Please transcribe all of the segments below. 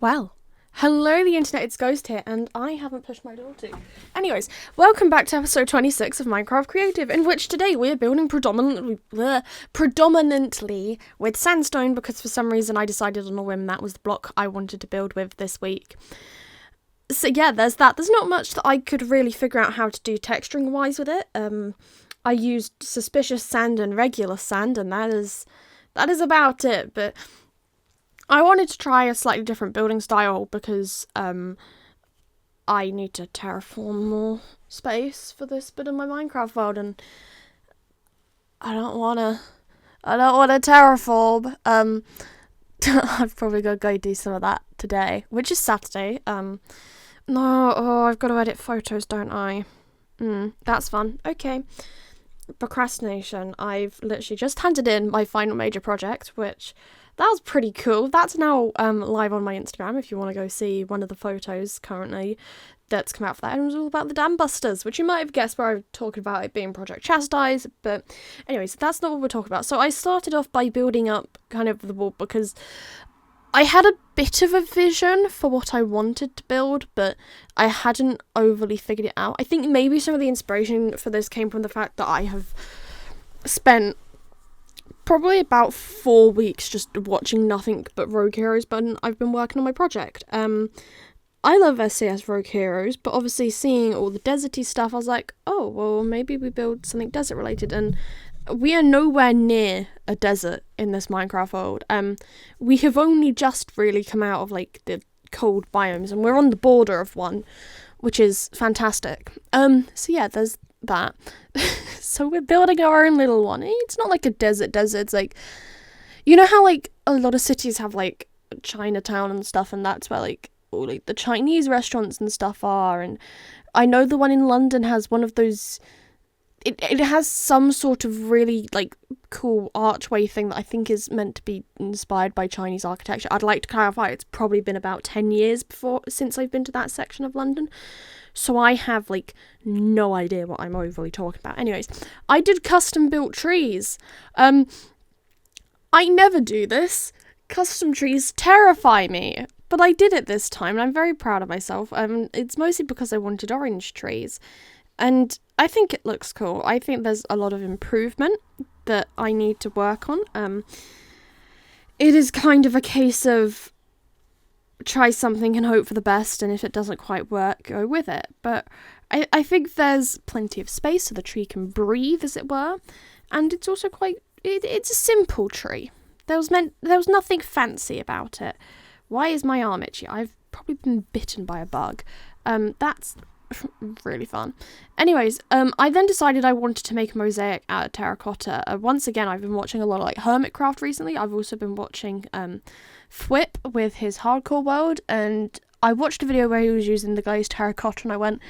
Well, hello the internet, it's Ghost here, and I haven't pushed my door to. Anyways, welcome back to episode 26 of Minecraft Creative, in which today we are building predominantly with sandstone, because for some reason I decided on a whim that was the block I wanted to build with this week. So yeah, there's that. There's not much that I could really figure out how to do texturing-wise with it. I used suspicious sand and regular sand, and that is about it, but I wanted to try a slightly different building style because I need to terraform more space for this bit of my Minecraft world, and I don't wanna terraform. I've probably got to go do some of that today, which is Saturday. I've got to edit photos, don't I? That's fun. Okay. Procrastination. I've literally just handed in my final major project, which that was pretty cool. That's now live on my Instagram if you want to go see one of the photos currently that's come out for that. And it was all about the dam busters, which you might have guessed where I'm talking about it being Project Chastise. But anyways, that's not what we're talking about. So I started off by building up kind of the wall because I had a bit of a vision for what I wanted to build, but I hadn't overly figured it out. I think maybe some of the inspiration for this came from the fact that I have spent probably about 4 weeks just watching nothing but Rogue Heroes, but I've been working on my project. I love SCS Rogue Heroes, but obviously seeing all the deserty stuff, I was like, oh, well, maybe we build something desert related, and we are nowhere near a desert in this Minecraft world. We have only just really come out of, like, the cold biomes, and we're on the border of one, which is fantastic. So yeah, there's that. So we're building our own little one. It's not like a desert. It's like, you know how, like, a lot of cities have, like, Chinatown and stuff, and that's where, like, all, like, the Chinese restaurants and stuff are, and I know the one in London has one of those. It has some sort of really, like, cool archway thing that I think is meant to be inspired by Chinese architecture. I'd like to clarify, it's probably been about 10 years since I've been to that section of London. So I have, like, no idea what I'm overly talking about. Anyways, I did custom built trees. I never do this. Custom trees terrify me. But I did it this time, and I'm very proud of myself. It's mostly because I wanted orange trees. And I think it looks cool. I think there's a lot of improvement that I need to work on. It is kind of a case of try something and hope for the best, and if it doesn't quite work, go with it. But I think there's plenty of space so the tree can breathe, as it were. And it's also it's a simple tree. There was nothing fancy about it. Why is my arm itchy? I've probably been bitten by a bug. That's really fun. Anyways, I then decided I wanted to make a mosaic out of terracotta. Once again, I've been watching a lot of, like, Hermitcraft recently. I've also been watching Thwip with his hardcore world, and I watched a video where he was using the glazed terracotta, and I went,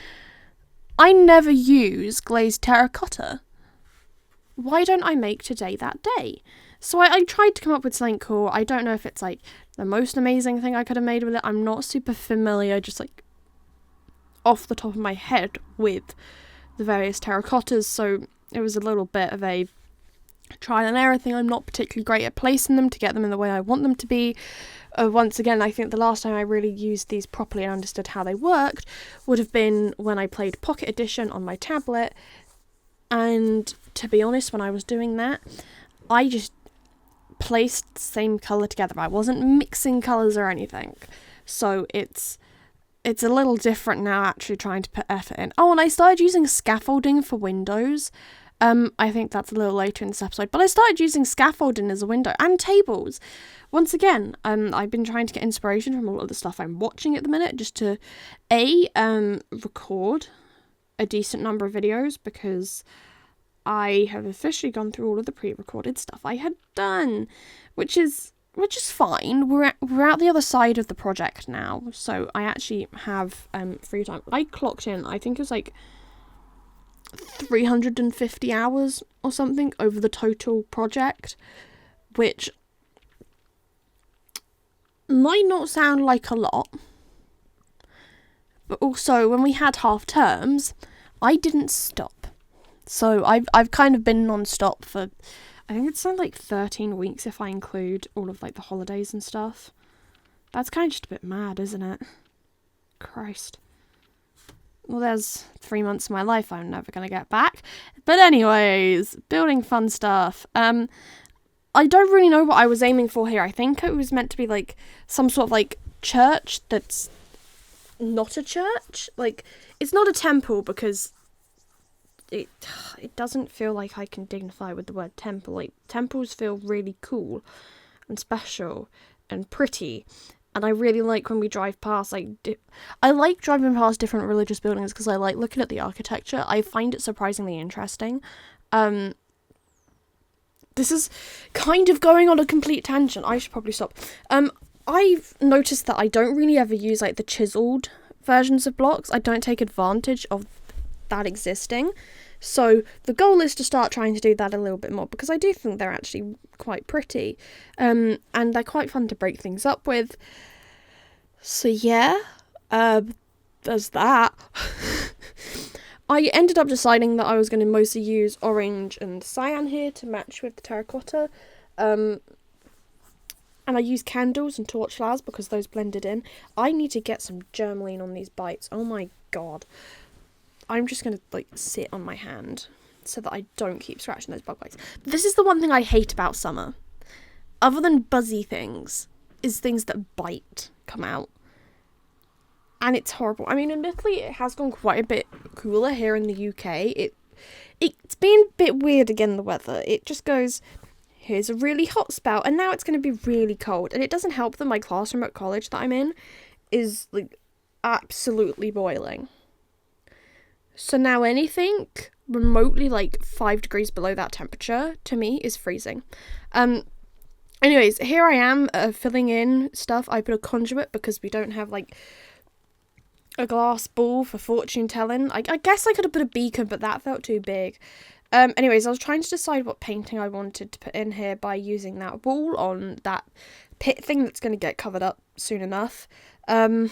I never use glazed terracotta. Why don't I make today that day? So I tried to come up with something cool. I don't know if it's, like, the most amazing thing I could have made with it. I'm not super familiar, just, like, off the top of my head with the various terracottas, so it was a little bit of a trial and error thing. I'm not particularly great at placing them to get them in the way I want them to be. Once again, I think the last time I really used these properly and understood how they worked would have been when I played Pocket Edition on my tablet, and to be honest, when I was doing that, I just placed the same colour together. I wasn't mixing colours or anything, so it's a little different now, actually trying to put effort in. Oh, and I started using scaffolding for windows. I think that's a little later in this episode, but I started using scaffolding as a window, and tables. Once again, I've been trying to get inspiration from a lot of the stuff I'm watching at the minute, just to, record a decent number of videos, because I have officially gone through all of the pre-recorded stuff I had done, which is fine. We're out the other side of the project now, so I actually have free time. I clocked in, I think it was like 350 hours or something over the total project, which might not sound like a lot, but also when we had half terms, I didn't stop. So I've kind of been non-stop for, I think it's something like 13 weeks if I include all of, like, the holidays and stuff. That's kind of just a bit mad, isn't it? Christ. Well, there's 3 months of my life I'm never going to get back. But anyways, building fun stuff. I don't really know what I was aiming for here. I think it was meant to be like some sort of like church that's not a church. Like, it's not a temple because it doesn't feel like I can dignify with the word temple. Like, temples feel really cool and special and pretty. And I really like when we drive past, like, I like driving past different religious buildings because I like looking at the architecture. I find it surprisingly interesting. This is kind of going on a complete tangent. I should probably stop. I've noticed that I don't really ever use, like, the chiseled versions of blocks. I don't take advantage of that existing. So the goal is to start trying to do that a little bit more because I do think they're actually quite pretty. And they're quite fun to break things up with. So yeah, there's that. I ended up deciding that I was going to mostly use orange and cyan here to match with the terracotta. And I used candles and torch flowers because those blended in. I need to get some germaline on these bites. Oh my god. I'm just going to, like, sit on my hand so that I don't keep scratching those bug bites. This is the one thing I hate about summer. Other than buzzy things, is things that bite come out. And it's horrible. I mean, admittedly, it has gone quite a bit cooler here in the UK. It's been a bit weird again, the weather. It just goes, here's a really hot spell, and now it's going to be really cold. And it doesn't help that my classroom at college that I'm in is, like, absolutely boiling. So now anything remotely, like, 5 degrees below that temperature, to me, is freezing. Anyways, here I am filling in stuff. I put a conduit because we don't have, like, a glass ball for fortune telling. I guess I could have put a beacon, but that felt too big. Anyways, I was trying to decide what painting I wanted to put in here by using that wall on that pit thing that's going to get covered up soon enough. I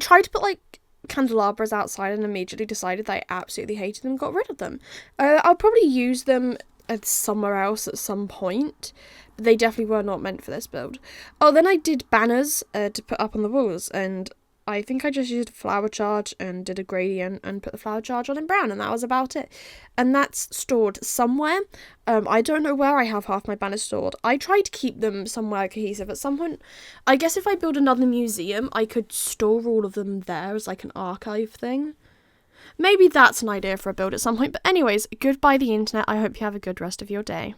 tried to put, like, candelabras outside and immediately decided that I absolutely hated them and got rid of them. I'll probably use them somewhere else at some point, but they definitely were not meant for this build. Oh, then I did banners to put up on the walls, and I think I just used a flower charge and did a gradient and put the flower charge on in brown, and that was about it. And that's stored somewhere. I don't know where I have half my banners stored. I tried to keep them somewhere cohesive at some point. I guess if I build another museum, I could store all of them there as like an archive thing. Maybe that's an idea for a build at some point. But anyways, goodbye the internet. I hope you have a good rest of your day.